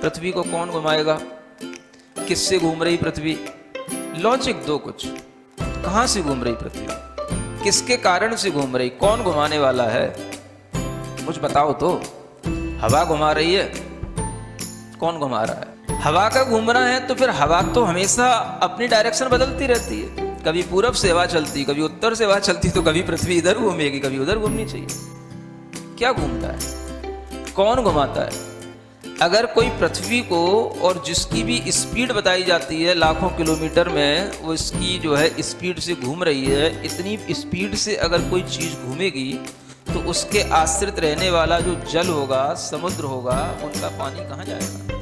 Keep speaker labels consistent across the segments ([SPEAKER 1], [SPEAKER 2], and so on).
[SPEAKER 1] पृथ्वी को कौन घुमाएगा, किससे घूम रही पृथ्वी, लॉजिक दो कुछ। कहां से घूम रही पृथ्वी, किसके कारण से घूम रही, कौन घुमाने वाला है, कुछ बताओ तो। हवा घुमा रही है, कौन घुमा रहा है? हवा का घूमना है तो फिर हवा तो हमेशा अपनी डायरेक्शन बदलती रहती है। कभी पूरब से हवा चलती, कभी उत्तर से हवा चलती, तो कभी पृथ्वी इधर घूमेगी, कभी उधर घूमनी चाहिए। क्या घूमता है, कौन घुमाता है? अगर कोई पृथ्वी को, और जिसकी भी स्पीड बताई जाती है लाखों किलोमीटर में, वो इसकी जो है स्पीड से घूम रही है, इतनी स्पीड से अगर कोई चीज़ घूमेगी तो उसके आश्रित रहने वाला जो जल होगा, समुद्र होगा, उनका पानी कहाँ जाएगा?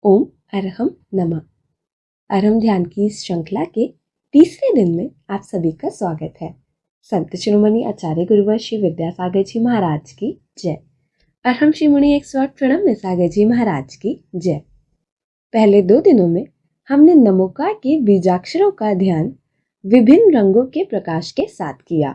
[SPEAKER 2] ओम अरहम नमः। अरहम ध्यान की इस श्रृंखला के तीसरे दिन में आप सभी का स्वागत है। संत शिरोमणि आचार्य गुरुवर श्री विद्यासागर जी महाराज की जय। अरहम श्री मुनि 108 प्रणव निसागर जी महाराज की जय। पहले 2 दिनों में हमने नमोकार के बीजाक्षरों का ध्यान विभिन्न रंगों के प्रकाश के साथ किया।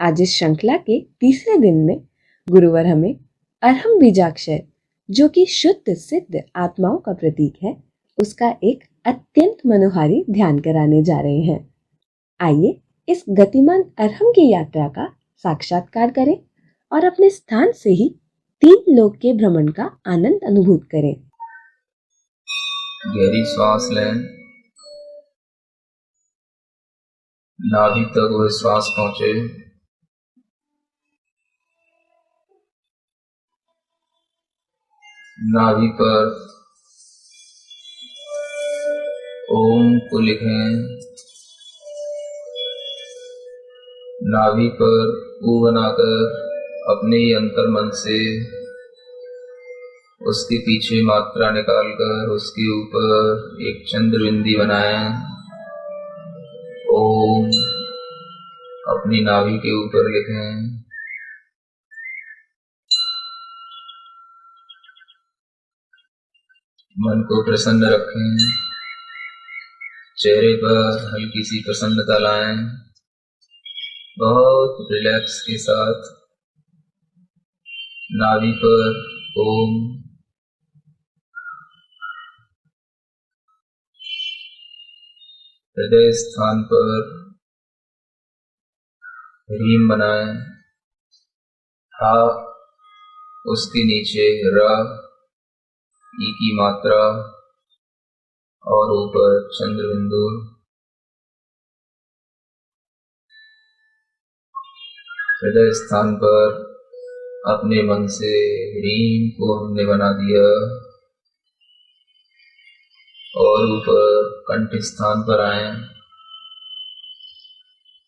[SPEAKER 2] आज इस श्रृंखला के तीसरे दिन में गुरुवर हमें अरहम बीजाक्षर, जो कि शुद्ध सिद्ध आत्माओं का प्रतीक है, उसका एक अत्यंत मनोहारी ध्यान कराने जा रहे हैं। आइए इस गतिमान अरहम की यात्रा का साक्षात्कार करें और अपने स्थान से ही 3 लोक के भ्रमण का आनंद अनुभूत करें।
[SPEAKER 3] गहरी सांस लें, नाभि तक वह श्वास पहुंचे। नाभि पर ओम को लिखें। नाभि पर ऊ बनाकर अपने ही अंतर मन से उसके पीछे मात्रा निकालकर उसके ऊपर एक चंद्र बिंदी बनाएं। ओम अपनी नाभि के ऊपर लिखें। मन को प्रसन्न रखें, चेहरे पर हल्की सी प्रसन्नता लाएं, बहुत रिलैक्स के साथ। नाभि पर ओम, हृदय स्थान पर ह्रीम बनाएं। हा, उसके नीचे र, ई की मात्रा और ऊपर चंद्र बिंदु। हृदय स्थान पर अपने मन से ह्रीम को हमने बना दिया और ऊपर कंठ स्थान पर आए,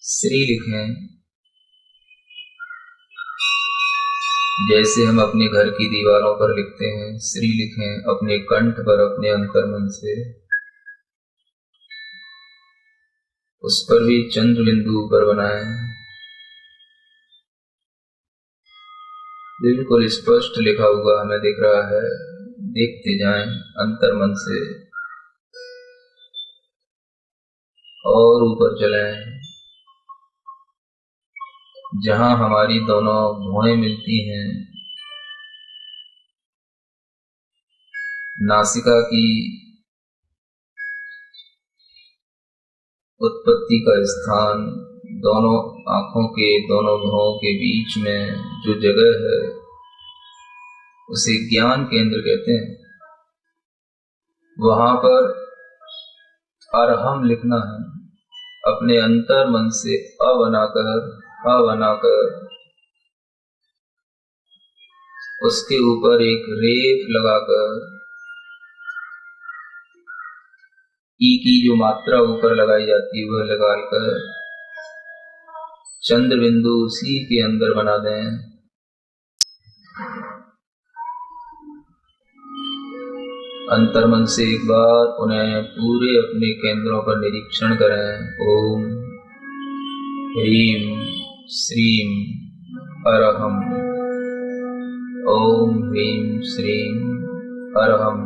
[SPEAKER 3] श्री लिखें। जैसे हम अपने घर की दीवारों पर लिखते हैं, श्री लिखें अपने कंठ पर, अपने अंतर मन से। उस पर भी चंद्र बिंदु ऊपर बनाएं, बिल्कुल स्पष्ट लिखा हुआ हमें दिख रहा है। देखते जाएं अंतर मन से और ऊपर चलें, जहां हमारी दोनों भुएं मिलती हैं। नासिका की उत्पत्ति का स्थान, दोनों आंखों के दोनों भुवों के बीच में जो जगह है, उसे ज्ञान केंद्र कहते हैं। वहां पर अरहम लिखना है, अपने अंतर मन से अ बनाकर उसके ऊपर एक रेख लगाकर ई की जो मात्रा ऊपर लगाई जाती है वह लगाकर चंद्र बिंदु उसी के अंदर बना दें। अंतर मन से एक बार उन्हें पूरे अपने केंद्रों पर निरीक्षण करें। ओम ह्रीम श्रीम अरहम, ओम ह्रीम श्रीम अरहम,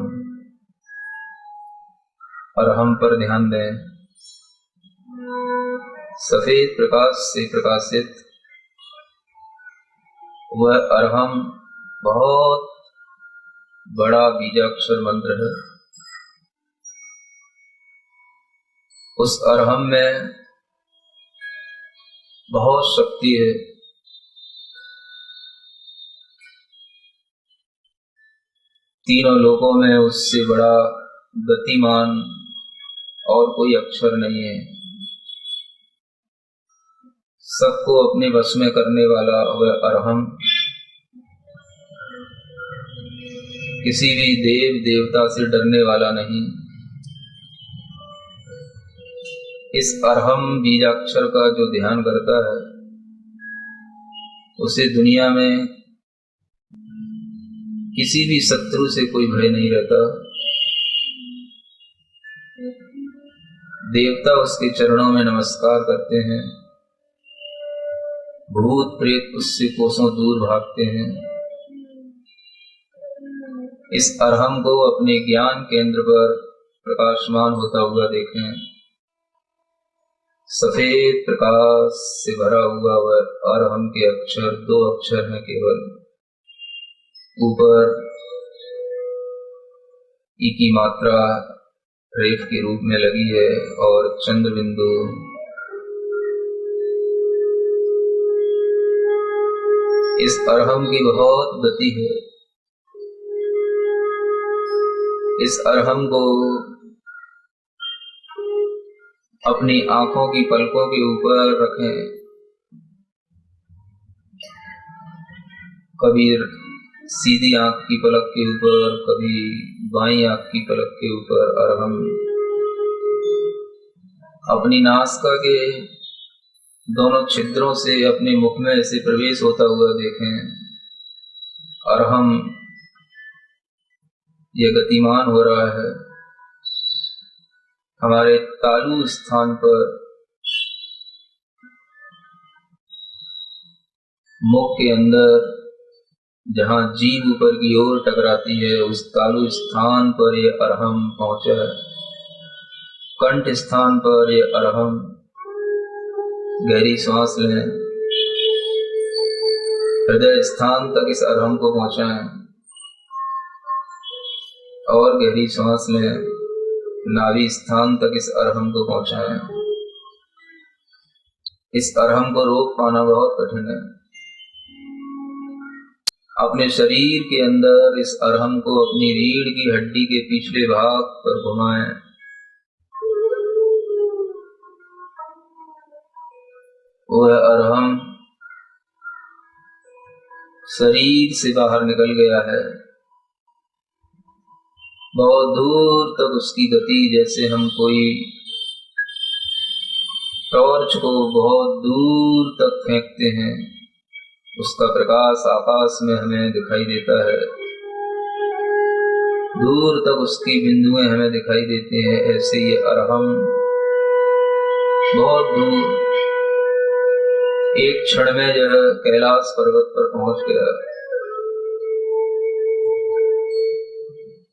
[SPEAKER 3] अरहम पर ध्यान दें। सफेद प्रकाश से प्रकाशित वह अरहम बहुत बड़ा बीजाक्षर मंत्र है। उस अरहम में बहुत शक्ति है। तीनों लोकों में उससे बड़ा गतिमान और कोई अक्षर नहीं है। सबको अपने वश में करने वाला वह अरहम किसी भी देव देवता से डरने वाला नहीं। इस अरहम बीजाक्षर का जो ध्यान करता है उसे दुनिया में किसी भी शत्रु से कोई भय नहीं रहता। देवता उसके चरणों में नमस्कार करते हैं, भूत प्रेत उससे कोसों दूर भागते हैं। इस अरहम को अपने ज्ञान केंद्र पर प्रकाशमान होता हुआ देखें। सफेद प्रकाश से भरा हुआ वह अरहम के अक्षर 2 अक्षर हैं केवल। ऊपर ई की मात्रा रेफ के रूप में लगी है और चंद्र बिंदु इस अरहम की बहुत गति है। इस अरहम को अपनी आंखों की पलकों के ऊपर रखें। कभी सीधी आंख की पलक के ऊपर, कभी बाईं आंख की पलक के ऊपर अरहम अपनी नासिका के दोनों छिद्रों से अपने मुख में ऐसे प्रवेश होता हुआ देखें। अरहम ये गतिमान हो रहा है। हमारे तालु स्थान पर मुख के अंदर जहां जीभ ऊपर की ओर टकराती है उस तालु स्थान पर ये अरहम पहुंचा है। कंठ स्थान पर ये अरहम, गहरी सांस लें, हृदय स्थान तक इस अरहम को पहुंचाएं और गहरी सांस लें, नाभि स्थान तक इस अरहम को पहुंचाएं। इस अरहम को रोक पाना बहुत कठिन है। अपने शरीर के अंदर इस अरहम को अपनी रीढ़ की हड्डी के पिछले भाग पर घुमाएं। वह अरहम शरीर से बाहर निकल गया है। बहुत दूर तक उसकी गति, जैसे हम कोई टॉर्च को बहुत दूर तक फेंकते हैं, उसका प्रकाश आकाश में हमें दिखाई देता है। दूर तक उसकी बिंदुएं हमें दिखाई देती हैं। ऐसे ये अरहम बहुत दूर एक क्षण में यह कैलाश पर्वत पर पहुंच गया।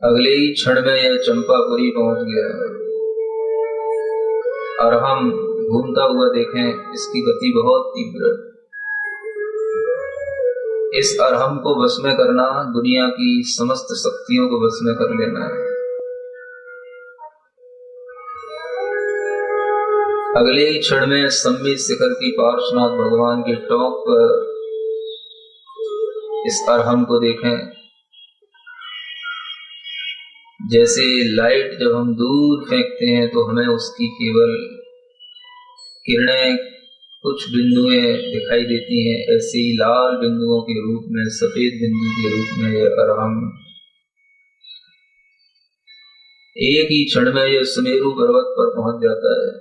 [SPEAKER 3] अगले ही क्षण में यह चंपापुरी पहुंच गया। अरहम घूमता हुआ देखें, इसकी गति बहुत तीव्र। इस अरहम को वश में करना दुनिया की समस्त शक्तियों को वश में कर लेना है। अगले ही क्षण में सम्मित शिखर की पार्श्वनाथ भगवान के टॉप पर इस अरहम को देखें। जैसे लाइट जब हम दूर फेंकते हैं तो हमें उसकी केवल किरणें, कुछ बिंदुएं दिखाई देती हैं। ऐसे ही लाल बिंदुओं के रूप में, सफेद बिंदु के रूप में यह अरहम एक ही क्षण में यह सुमेरु पर्वत पर पहुंच जाता है।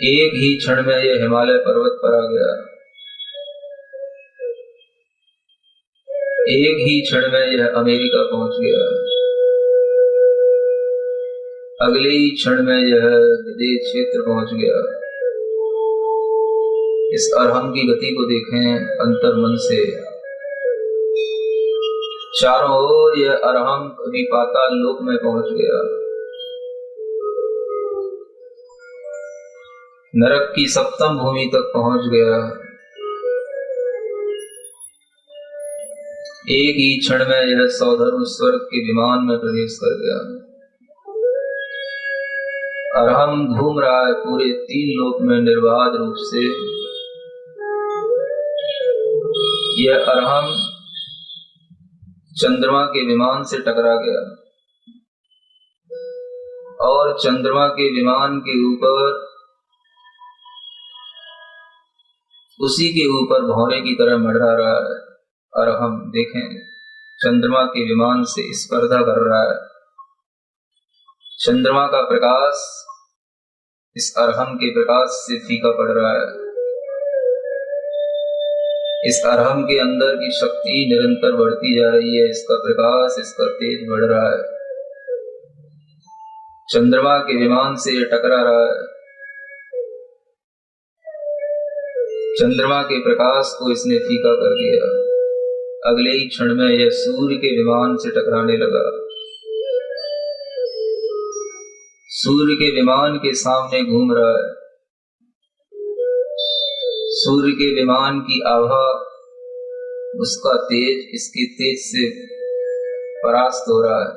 [SPEAKER 3] एक ही क्षण में यह हिमालय पर्वत पर आ गया। एक ही क्षण में यह अमेरिका पहुंच गया। अगले ही क्षण में यह विदेश क्षेत्र पहुंच गया। इस अरहम की गति को देखें अंतर्मन से। चारों ओर यह अरहम कभी पाताल लोक में पहुंच गया, नरक की सप्तम भूमि तक पहुंच गया। एक ही क्षण में यह सौधर्म स्वर्ग के विमान में प्रवेश कर गया। अरहम घूम रहा है पूरे 3 लोक में निर्बाध रूप से। यह अरहम चंद्रमा के विमान से टकरा गया और चंद्रमा के विमान के ऊपर, उसी के ऊपर भौरे की तरह मंडरा रहा है अरहम। देखें, चंद्रमा के विमान से स्पर्धा कर रहा है। चंद्रमा का प्रकाश इस अरहम के प्रकाश से फीका पड़ रहा है। इस अरहम के अंदर की शक्ति निरंतर बढ़ती जा रही है, इसका प्रकाश, इसका तेज बढ़ रहा है। चंद्रमा के विमान से ये टकरा रहा है। चंद्रमा के प्रकाश को इसने फीका कर दिया। अगले ही क्षण में यह सूर्य के विमान से टकराने लगा। सूर्य के विमान के सामने घूम रहा है। सूर्य के विमान की आभा, उसका तेज इसके तेज से परास्त हो रहा है।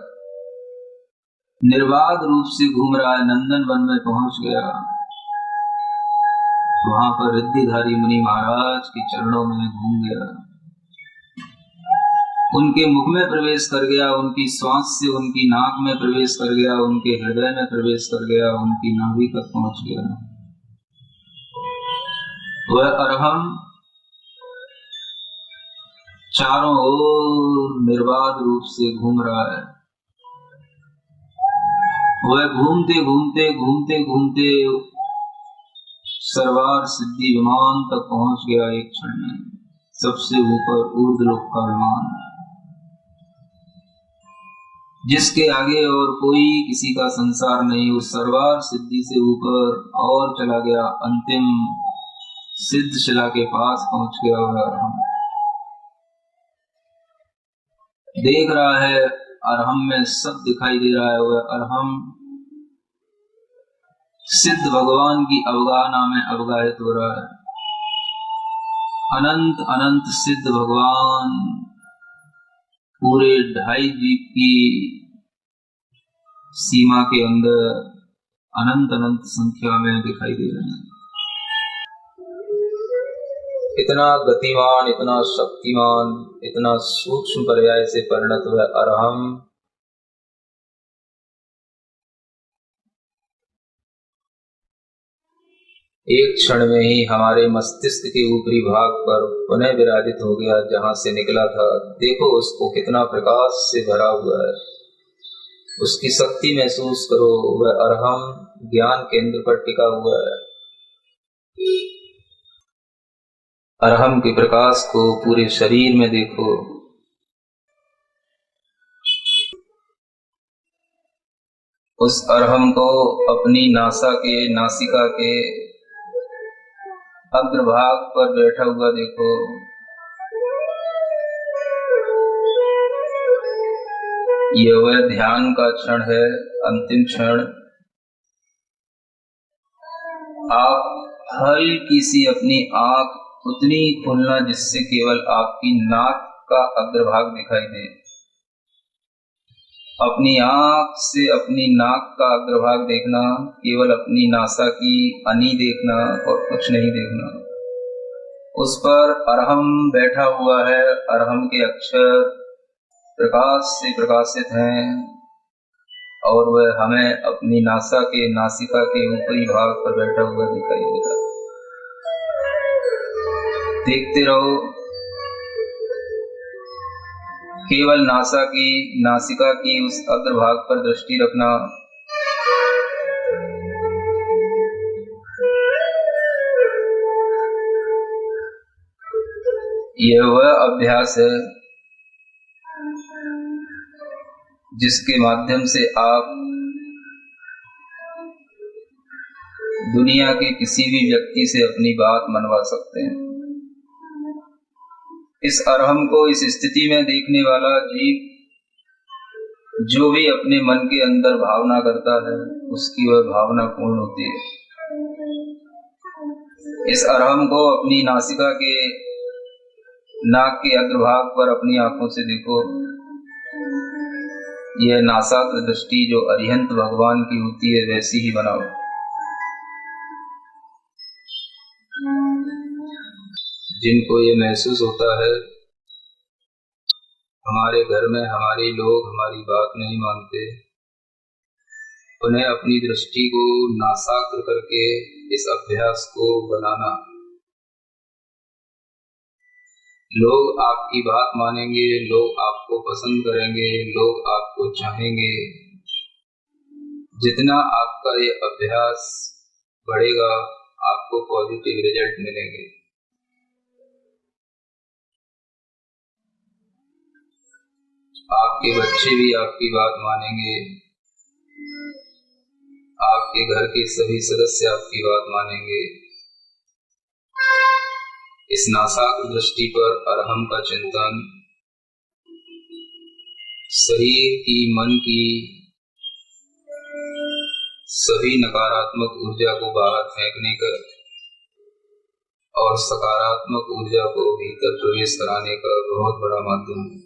[SPEAKER 3] निर्बाध रूप से घूम रहा है। नंदन वन में पहुंच गया। वहां पर रिद्धिधारी मुनि महाराज के चरणों में घूम गया, उनके मुख में प्रवेश कर गया, उनकी श्वास से उनकी नाक में प्रवेश कर गया, उनके हृदय में प्रवेश कर गया, उनकी नाभि तक पहुंच गया। वह अरहम चारों ओर निर्बाध रूप से घूम रहा है। वह घूमते घूमते घूमते घूमते सर्वार सिद्धि विमान तक पहुंच गया। एक क्षण में सबसे ऊपर ऊर्ध्वलोक का विमान, जिसके आगे और कोई किसी का संसार नहीं, उस सर्वार सिद्धि से ऊपर और चला गया। अंतिम सिद्ध शिला के पास पहुंच गया। वह अरहम देख रहा है, अरहम में सब दिखाई दे रहा है। वह अरहम सिद्ध भगवान की अवगाहना में अवगाहित हो रहा है। अनंत अनंत सिद्ध भगवान पूरे 2.5 द्वीप की सीमा के अंदर अनंत अनंत संख्या में दिखाई दे रहे हैं। इतना गतिमान, इतना शक्तिमान, इतना सूक्ष्म पर्याय से परिणत हुआ अरहम एक क्षण में ही हमारे मस्तिष्क के ऊपरी भाग पर पुनः विराजित हो गया, जहां से निकला था। देखो उसको कितना प्रकाश से भरा हुआ है, उसकी शक्ति महसूस करो। वह अरहम ज्ञान केंद्र पर टिका हुआ है। अरहम के प्रकाश को पूरे शरीर में देखो। उस अरहम को अपनी नासिका के अग्रभाग पर बैठा हुआ देखो। यह वह ध्यान का क्षण है, अंतिम क्षण। आप हल्की सी अपनी आंख उतनी खोलना जिससे केवल आपकी नाक का अग्रभाग दिखाई दे। अपनी आंख से अपनी नाक का अग्रभाग देखना, केवल अपनी नासा की अनी देखना और कुछ नहीं देखना। उस पर अरहम बैठा हुआ है। अरहम के अक्षर प्रकाश से प्रकाशित हैं और वह हमें अपनी नासिका के ऊपरी भाग पर बैठा हुआ दिखाई देता है। देखते रहो, केवल नासिका की उस अग्रभाग पर दृष्टि रखना। यह वह अभ्यास है जिसके माध्यम से आप दुनिया के किसी भी व्यक्ति से अपनी बात मनवा सकते हैं। इस अरहम को इस स्थिति में देखने वाला जीव जो भी अपने मन के अंदर भावना करता है उसकी वह भावना पूर्ण होती है। इस अरहम को अपनी नासिका के नाक के अग्रभाग पर अपनी आंखों से देखो। यह नासाग्र दृष्टि जो अरिहंत भगवान की होती है वैसी ही बनाओ। जिनको ये महसूस होता है हमारे घर में हमारे लोग हमारी बात नहीं मानते, उन्हें अपनी दृष्टि को नासाग्र करके इस अभ्यास को बनाना। लोग आपकी बात मानेंगे, लोग आपको पसंद करेंगे, लोग आपको चाहेंगे। जितना आपका ये अभ्यास बढ़ेगा आपको पॉजिटिव रिजल्ट मिलेंगे। आपके बच्चे भी आपकी बात मानेंगे, आपके घर के सभी सदस्य आपकी बात मानेंगे। इस नासाग्र दृष्टि पर अरहम का चिंतन शरीर की, मन की सभी नकारात्मक ऊर्जा को बाहर फेंकने का और सकारात्मक ऊर्जा को भीतर प्रवेश कराने का बहुत बड़ा माध्यम है।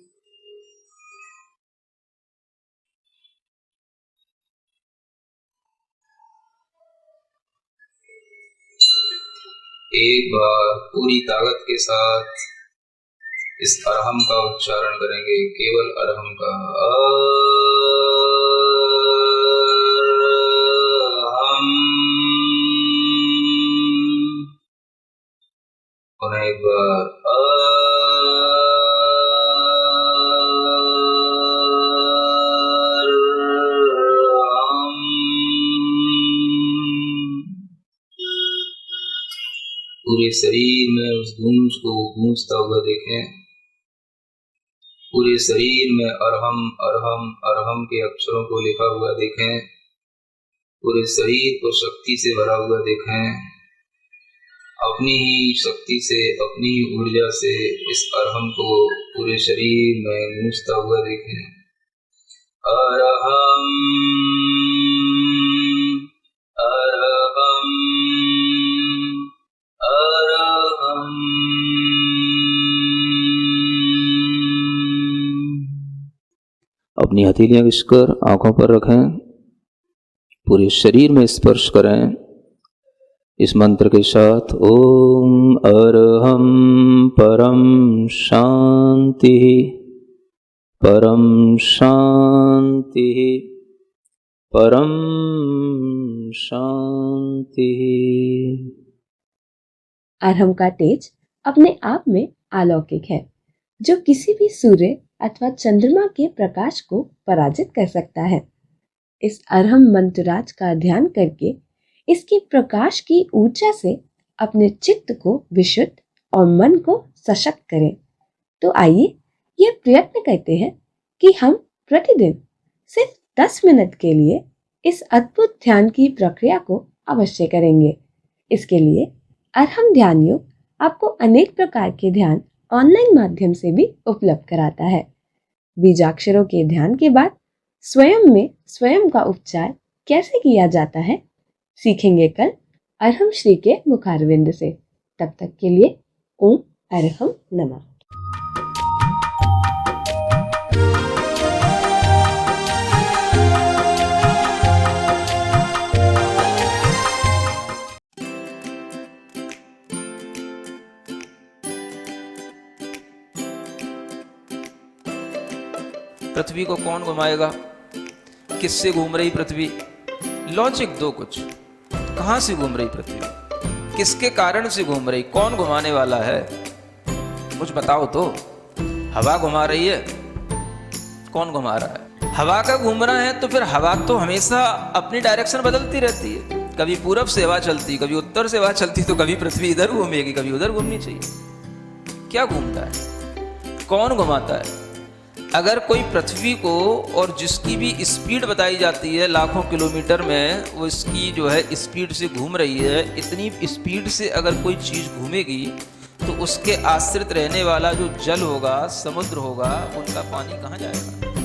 [SPEAKER 3] एक बार पूरी ताकत के साथ इस अरहम का उच्चारण करेंगे, केवल अरहम का अरहम। और एक बार पूरे शरीर में उस गूंज को गूंजता हुआ देखें। पूरे शरीर में अरहम अरहम अरहम के अक्षरों को लिखा हुआ देखें। पूरे शरीर को शक्ति से भरा हुआ देखें। अपनी ही शक्ति से, अपनी ही ऊर्जा से इस अरहम को पूरे शरीर में गूंजता हुआ देखें। अरहम अरहम अरहम।
[SPEAKER 1] अपनी हथेलियां घिसकर आंखों पर रखें, पूरे शरीर में स्पर्श करें इस मंत्र के साथ। ओम अरहम परम शांति परम शांति परम शांति।
[SPEAKER 2] अरहम का तेज अपने आप में अलौकिक है, जो किसी भी सूर्य अथवा चंद्रमा के प्रकाश को पराजित कर सकता है। इस अरहम मंत्रराज का ध्यान करके इसके प्रकाश की ऊर्जा से अपने चित्त को विशुद्ध और मन को सशक्त करें। तो आइए यह प्रयत्न करते हैं कि हम प्रतिदिन सिर्फ 10 मिनट के लिए इस अद्भुत ध्यान की प्रक्रिया को अवश्य करेंगे। इसके लिए अरहम ध्यान योग आपको अनेक प्रकार के ध्यान ऑनलाइन माध्यम से भी उपलब्ध कराता है। बीजाक्षरों के ध्यान के बाद स्वयं में स्वयं का उपचार कैसे किया जाता है सीखेंगे कल अरहम श्री के मुखारविंद से। तब तक के लिए ओम अरहम नमः।
[SPEAKER 1] पृथ्वी को कौन घुमाएगा? किससे घूम रही पृथ्वी? लॉजिक दो कुछ। कहां से घूम रही पृथ्वी? किसके कारण से घूम रही? कौन घुमाने वाला है? कुछ बताओ तो। हवा घुमा रही है? कौन घुमा रहा है? हवा का घूमना है तो फिर हवा तो हमेशा अपनी डायरेक्शन बदलती रहती है। कभी पूरब से हवा चलती, कभी उत्तर से हवा चलती, तो कभी पृथ्वी इधर घूमेगी, कभी उधर घूमनी चाहिए। क्या घूमता है? कौन घुमाता है? अगर कोई पृथ्वी को, और जिसकी भी स्पीड बताई जाती है लाखों किलोमीटर में, वो इसकी जो है स्पीड से घूम रही है, इतनी स्पीड से अगर कोई चीज़ घूमेगी तो उसके आश्रित रहने वाला जो जल होगा, समुद्र होगा, उनका पानी कहाँ जाएगा?